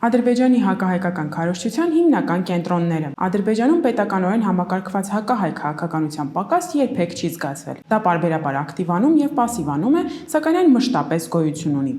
Ադրբեջանի հակահայկական քարոզչության հիմնական կենտրոնները։ Ադրբեջանում պետականորեն համակարգված հակահայ քաղաքականության պակաս երբեք չի զգացվել։ Դա պարբերաբար ակտիվանում եւ պասիվանում է, սակայն այն մշտապես գոյություն ունի։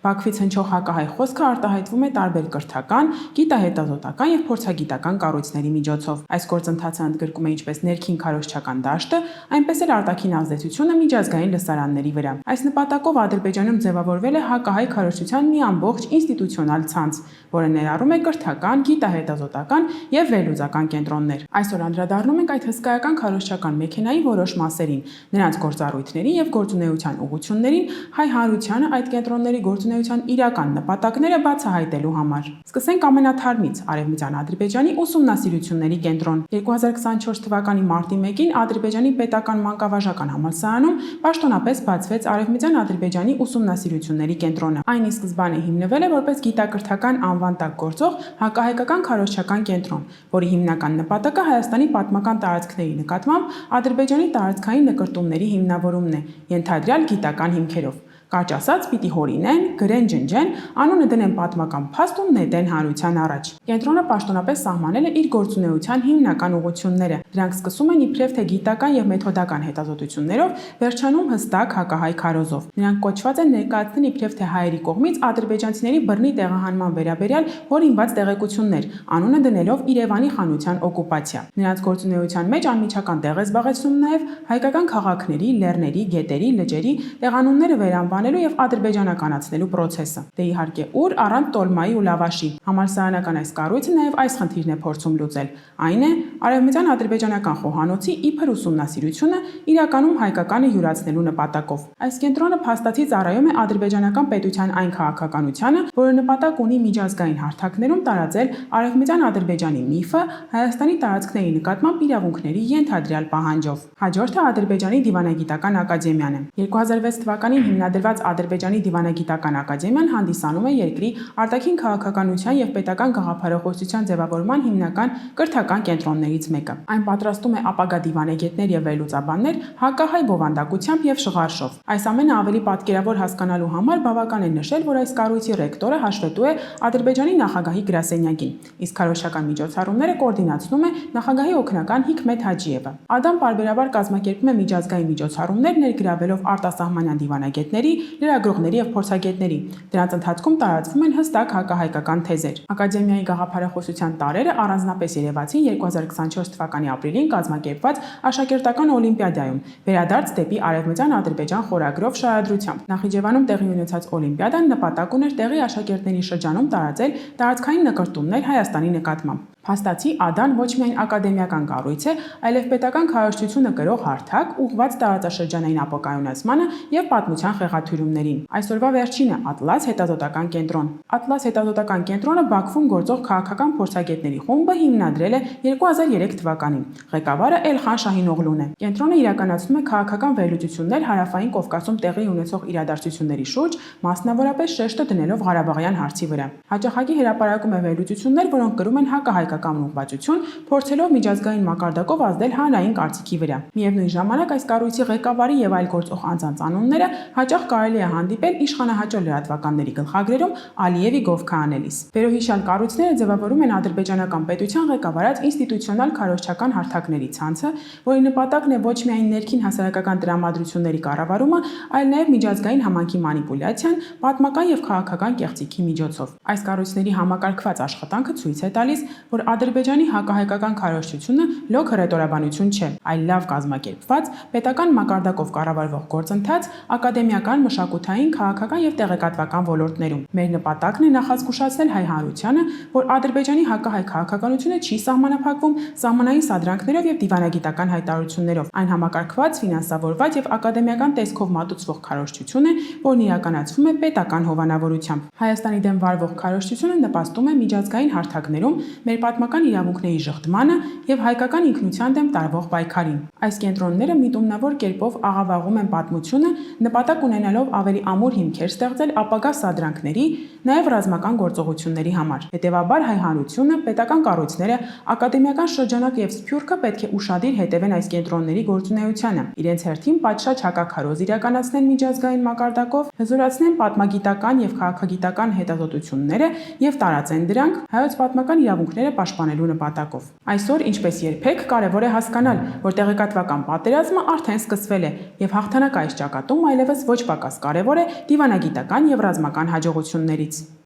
Բաքվից հնչող հակահայ խոսքը արտահայտվում է տարբեր կրթական, գիտահետազոտական եւ փորձագիտական կառույցների միջոցով։ Այս գործընթացը ընդգրկում է ինչպես ներքին քարոզչական դաշտը, այնպես էլ արտաքին ազդեցությունը միջազգային լսարանների վրա։ Այս նպատակով Ադրբեջանում ձևավորվել է հակահայ քարոզչության մի ամբողջ ինստիտուցիոնալ ցանց, որը ներառում է կրթական, գիտահետազոտական եւ վերլուծական կենտրոններ։ Այսօր անդրադառնում ենք այդ հսկայական քարոզչական մեքենայի որոշ մասերին, նրանց գործառույթներին եւ գործունեության ուղղություններին, հայ հանրությանը այդ կենտրոնների գործունեության իրական նպատակները բացահայտելու համար։ Սկսենք ամենաթարմից՝ Արևմտյան Ադրբեջանի ուսումնասիրությունների կենտրոն։ 2024 թվականի մարտի 1-ին Ադրբեջանի պետական մանկավարժական համալսարանում պաշտոնապես բացվեց Արևմտյան Ադրբեջանի ուսումնասիրությունների կենտրոնը։ Այն ի սկզբանե հիմնվել է որպես գիտակրթական անվան տակ գործող հակահայկական քարոզչական կենտրոն, որի հիմնական նպատակը Հայաստանի պատմական տարածքների նկատմամբ Ադրբեջանի տարածքային նկրտումների հիմնավորումն է, ենթադրյալ գիտական հիմքերով։ Կարճ ասած, պիտի հորինեն, գրեն, ջնջեն, անունը դնեն պատմական փաստ ու նետեն հանրության առաջ։ Կենտրոնը պաշտոնապես սահմանել է իր գործունեության հիմնական ուղղությունները։ Դրանք սկսում են իբրև թե գիտական եւ մեթոդական հետազոտություններով, վերջանում հստակ հակահայ քարոզով։ Նրանք կոչված են ներկայացնել իբրև թե հայերի կողմից ադրբեջանցիների բռնի տեղահանման վերաբերյալ հորինված տեղեկություններ, անունը դնելով Երևանի խանության օկուպացիա։ Նրանց գործունեության մեջ անմիջական տեղ է զբաղեցնում նաեւ հայկական քաղաքների, լեռների, գետերի, լճերի տեղանունները վերանվանելու եւ ադրբեջանականացնելու process-ը։ Դե իհարկե ուր առանց տոլմայի ու լավաշի։ Համալսարանական այս կառույցը նաեւ այս խնդիրն է փորձում լուծել։ Այն է արևմտյան ադրբեջանական խոհանոցի իբր ուսումնասիրությունը իրականում հայկականը յուրացնելու նպատակով։ Այս կենտրոնը փաստացի ծառայում է ադրբեջանական պետության այն քաղաքականությանը, որը նպատակ ունի միջազգային հարթակներում տարածել արևմտյան Ադրբեջանի միֆը Հայաստանի տարածքների նկատմամբ իրավունքների ենթադրյալ պահանջով։ Հաջորդը Ադրբեջանի դիվանագիտական ակադեմիան է։ 2006 թվականին հիմնադրված Ադրբեջանի դիվանագիտական ակադեմիան հանդիսանում է երկրի արտաքին քաղաքականության եւ պետական գաղափարախոսության ձևավորման հիմնական կրթական կենտրոններից մեկը։ Այն պատրաստում է ապագա դիվանագետներ եւ վերլուծաբաններ հակահայ բովանդակությամբ եւ շղարշով։ Այս ամենը ավելի պատկերավոր հասկանալու համար բավական է նշել, որ այս կառույցի ռեկտորը հաշվետու է Ադրբեջանի նախագահի գրասենյակին, իսկ քարոզչական միջոցառումները կոորդինացնում է նախագահի օգնական Հիկմեթ Հաջիևը։ ԱԴԱՄ պարբերաբար կազմակերպում է միջազգային միջոցառումներ ներգրավելով արտասահմանյան դիվանագետների, լրագրողների եւ փորձագետների։ Դրանց ընթացքում տարածվում են հստակ հակահայկական թեզեր։ Ակադեմիայի գաղափարախոսության տարրերը առանձնապես երևացին 2024 թվականի ապրիլին կազմակերպված աշակերտական օլիմպիադայում վերադարձ դեպի Արևմտյան Ադրբեջան խորագրով շարադրությամբ։ Նախիջևանում տեղի ունեցած օլիմպիադան նպատակ ուներ տեղի աշակերտների շրջանում տարածել տարածքային նկրտումներ Հայաստանի նկատմամբ։ Փաստացի ԱԴԱՆ ոչ միայն ակադեմիական կառույց է, այլև պետական քարոզչությունը կրող հարթակ, ուղղված տարածաշրջանային ապակայունացմանը եւ պատմության խեղաթյուրումներին։ Այսօրվա վերջինը Ատլաս հետազոտական կենտրոն։ Ատլաս հետազոտական կենտրոնը Բաքվում գործող քաղաքական փորձագետների խումբը հիմնադրել է 2003 թվականին։ Ղեկավարը Էլխան Շահինօղլուն է։ Կենտրոնը իրականացնում է քաղաքական վերլուծություններ Հարավային Կովկասում տեղի ունեցող իրադարձությունների շուրջ, մասնավորապես շեշտը դնելով Ղարաբաղյան հարցի վրա։ Հաճախակի հրապարակում է վերլուծություններ, որոնք կրում են հակահայկական ուղղվածություն, փորձելով միջազգային մակարդակով ազդել հանրային կարծիքի վրա։ Միևնույն ժամանակ այս կառույցի ղեկավարի եւ այլ գործող անձանց անունները հաճախ կարելի է հանդիպել իշխանահաճո լրատվականների գլխագրերում Ալիևի գովքա անելիս։ Վերոհիշյալ կառույցները ձևավորում են ադրբեջանական պետության ղեկավարած ինստիտուցիոնալ քարոզչական հարթակների ցանցը, որի նպատակն է ոչ միայն ներքին հասարակական տրամադրությունների կառավարումը, այլ նաեւ միջազգային համանքի մանիպուլյացիան պատմական եւ քաղաքական կեղծիքի միջոցով։ Այս կառույցների համակարգված աշխատանքը ցույց է տալիս, որ Ադրբեջանի հակահայկական քարոզչությունը լոկ հռետորաբանություն չէ, այլ լավ կազմակերպված, պետական մակարդակով կառավարվող գործընթաց ակադեմիական, մշակութային, քաղաքական եւ տեղեկատվական ոլորտներում։ Մեր նպատակն է նախազգուշացնել հայ հանրությանը, որ Ադրբեջանի հակահայ քաղաքականությունը չի սահմանափակվում սահմանային սադրանքներով եւ դիվանագիտական հայտարարություններով։ Այն համակարգված, ֆինանսավորված եւ ակադեմիական տեսքով մատուցվող քարոզչություն է, որն իրականացվում է պետական հովանավորությամբ։ Հայաստանի դեմ վարվող քարոզչությունը նպաստում է միջազգային հարթակներում մեր պատմական իրավունքների շղթմանը եւ հայկական ինքնության դեմ տարվող պայքարին։ Այս կենտրոնները միտումնավոր կերպով աղավաղում են պատմությունը, նպատակ ունենալով ավելի ամուր հիմքեր ստեղծել ապագա սադրանքների, նաեւ ռազմական գործողությունների համար։ Հետևաբար հայ հանրությունը, պետական կառույցները, ակադեմիական շրջանակը եւ Սփյուռքը պետք է ուշադիր հետևեն այս կենտրոնների գործունեությանը, իրենց հերթին պատշաճ հակաքարոզ իրականացնեն միջազգային մակարդակով, հզորացնեն պատմագիտական եւ քաղաքագիտական հետազոտությունները եւ տարածեն դրանք հայոց պատմական իրավունքները պաշտպանելու նպատակով։ Այսօր, ինչպես երբեք, կարևոր է հասկանալ, որ տեղեկատվական պատերազմը արդեն սկսվել է եւ հաղթանակը այս ճակատում այլևս ոչ պակաս կարևոր է դիվանագիտական եւ ռազմական հաջողություններից։